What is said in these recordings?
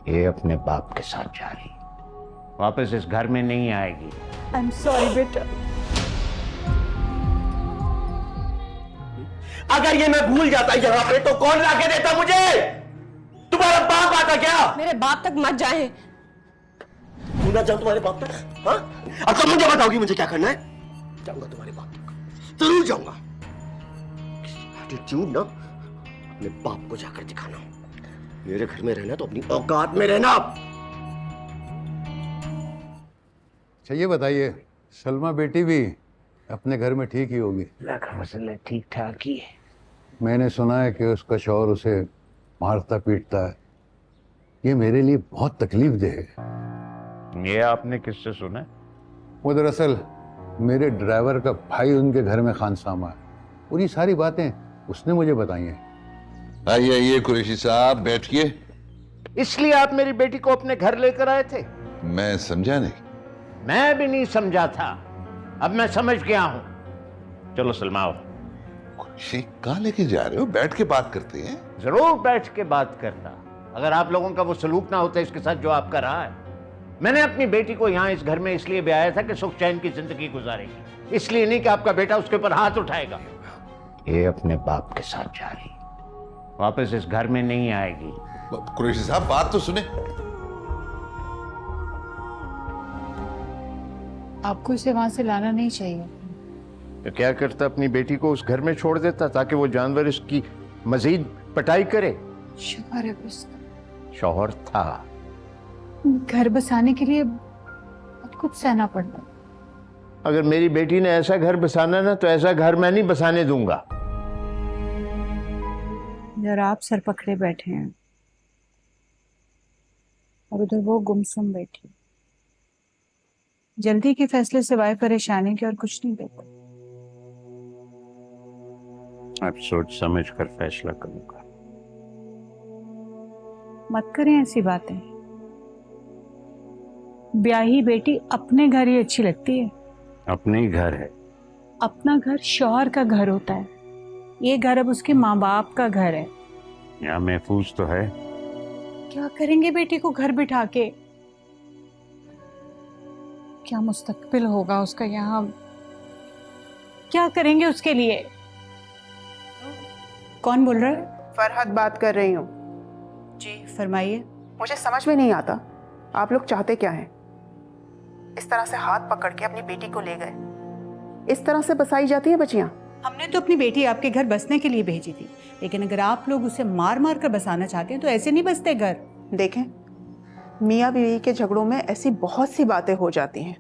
ये अपने बाप के साथ जा रही, वापस इस घर में नहीं आएगी। आई एम सॉरी बेटा। अगर ये मैं भूल जाता यहाँ पे तो कौन लाके देता मुझे? तुम्हारा बाप आता क्या? मेरे बाप तक मत जाए। तू ना जाऊं तुम्हारे बाप तक? हाँ? अब तो मुझे बताओगी मुझे क्या करना है? जाऊंगा तुम्हारे बाप तक, जरूर जाऊंगा। एटीट्यूड ना अपने बाप को जाकर दिखाना। मेरे घर में रहना तो अपनी औकात में रहना। अच्छा ये बताइए, सलमा बेटी भी अपने घर में ठीक ही होगी? अल्लाह का फजल है, ठीक ठाक ही है। मैंने सुना है कि उसका शौहर उसे मारता पीटता है। ये मेरे लिए बहुत तकलीफ देह है। ये आपने किससे सुना है? वो दरअसल मेरे ड्राइवर का भाई उनके घर में खानसामा है। पूरी सारी बातें उसने मुझे बताई हैं। आइए आइए कुरैशी साहब, बैठिए। इसलिए आप मेरी बेटी को अपने घर लेकर आए थे? मैं समझा नहीं। मैं भी नहीं समझा था, अब मैं समझ गया हूं। चलो सलमा आओ। कुरैशी कहाँ लेके जा रहे हो? बैठ के बात करते हैं। जरूर बैठ के बात करता, अगर आप लोगों का वो सलूक ना होता इसके साथ जो आपका रहा है। मैंने अपनी बेटी को यहाँ इस घर में इसलिए भी आया था कि सुख चैन की जिंदगी गुजारेगी, इसलिए नहीं कि आपका बेटा उसके ऊपर हाथ उठाएगा। ये अपने बाप के साथ जा रही, वापस इस घर में नहीं आएगी। कुरैशी साहब बात तो सुने। आपको इसे वहां से लाना नहीं चाहिए। तो क्या करता, अपनी बेटी को उस घर में छोड़ देता ताकि वो जानवर इसकी मजीद पटाई करे। शौहर है उसका। शौहर था। घर बसाने के लिए बहुत कुछ सहना पड़ता। अगर मेरी बेटी ने ऐसा घर बसाना ना, तो ऐसा घर मैं नहीं बसाने दूंगा। इधर आप सर पकड़े बैठे हैं और उधर वो गुमसुम बैठी। जल्दी के फैसले सिवाय परेशानी के और कुछ नहीं देता। अब सोच समझ कर फैसला करूंगा। मत करें ऐसी बातें। ब्याही बेटी अपने घर ही अच्छी लगती है। अपने ही घर है। अपना घर शौहर का घर होता है। ये घर अब उसके माँ बाप का घर है। यहाँ महफूज तो है। क्या करेंगे बेटी को घर बिठा के? क्या मुस्तकबिल होगा उसका यहाँ? क्या करेंगे उसके लिए? कौन बोल रहा है? फरहत बात कर रही हूँ। जी फरमाइए। मुझे समझ में नहीं आता आप लोग चाहते क्या हैं? इस तरह से हाथ पकड़ के अपनी बेटी को ले गए। इस तरह से बसाई जाती है बच्चियां? हमने तो अपनी बेटी आपके घर बसने के लिए भेजी थी, लेकिन अगर आप लोग उसे मार मार कर बसाना चाहते हैं तो ऐसे नहीं बसते घर। देखें, मियाँ बीवी के झगड़ों में ऐसी बहुत सी बातें हो जाती हैं।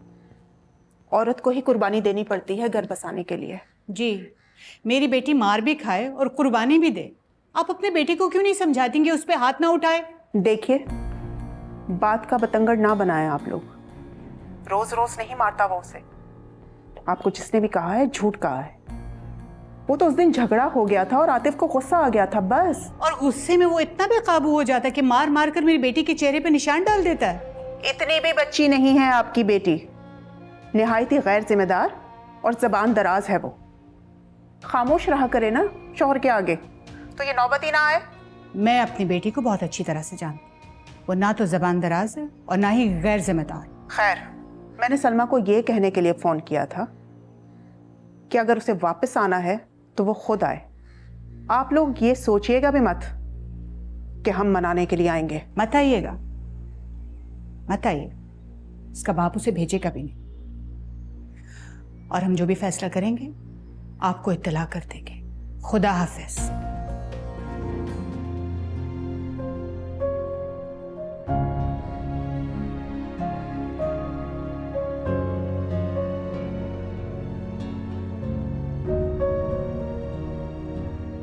औरत को ही कुर्बानी देनी पड़ती है घर बसाने के लिए। जी, मेरी बेटी मार भी खाए और कुर्बानी भी दे। आप अपने बेटे को क्यों नहीं समझाती कि उस पर हाथ ना उठाए? देखिए, बात का बतंगड़ ना बनाए आप लोग। रोज रोज नहीं मारता वो उसे। आपको जिसने भी कहा है झूठ कहा है। वो तो उस दिन झगड़ा हो गया था और आतिफ को गुस्सा आ गया था, बस। और गुस्से में वो इतना बेकाबू हो जाता है कि मार मार कर मेरी बेटी के चेहरे पे निशान डाल देता है। इतनी भी बच्ची नहीं है आपकी बेटी। निहायत ही गैर जिम्मेदार और जबान दराज है वो। खामोश रहा करे ना शौहर के आगे, तो ये नौबत ही ना आए। मैं अपनी बेटी को बहुत अच्छी तरह से जानती हूँ। वो ना तो जबान दराज है और ना ही गैर जिम्मेदार। खैर, मैंने सलमा को ये कहने के लिए फोन किया था कि अगर उसे वापस आना है तो वो खुद आए। आप लोग ये सोचिएगा भी मत कि हम मनाने के लिए आएंगे। मत आइएगा, मत आइए। इसका बाप उसे भेजेगा भी नहीं। और हम जो भी फैसला करेंगे आपको इत्तला कर देंगे। खुदा हाफिज।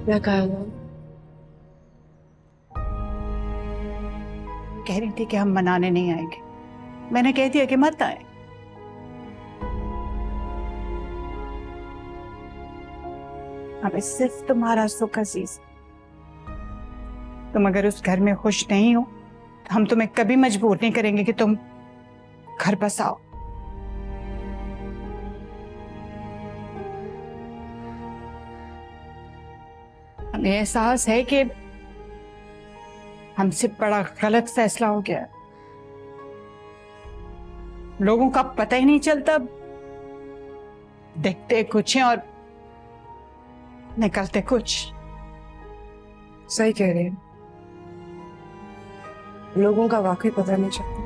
क्या कहा? कह रही थी कि हम मनाने नहीं आएंगे। मैंने कह दिया कि मत आए। हमें सिर्फ तुम्हारा सुख अजीज। तुम अगर उस घर में खुश नहीं हो तो हम तुम्हें कभी मजबूर नहीं करेंगे कि तुम घर बसाओ। हमें एहसास है कि हमसे बड़ा गलत फैसला हो गया। लोगों का पता ही नहीं चलता, देखते कुछ हैं और निकलते कुछ। सही कह रहे हैं, लोगों का वाकई पता नहीं चलता।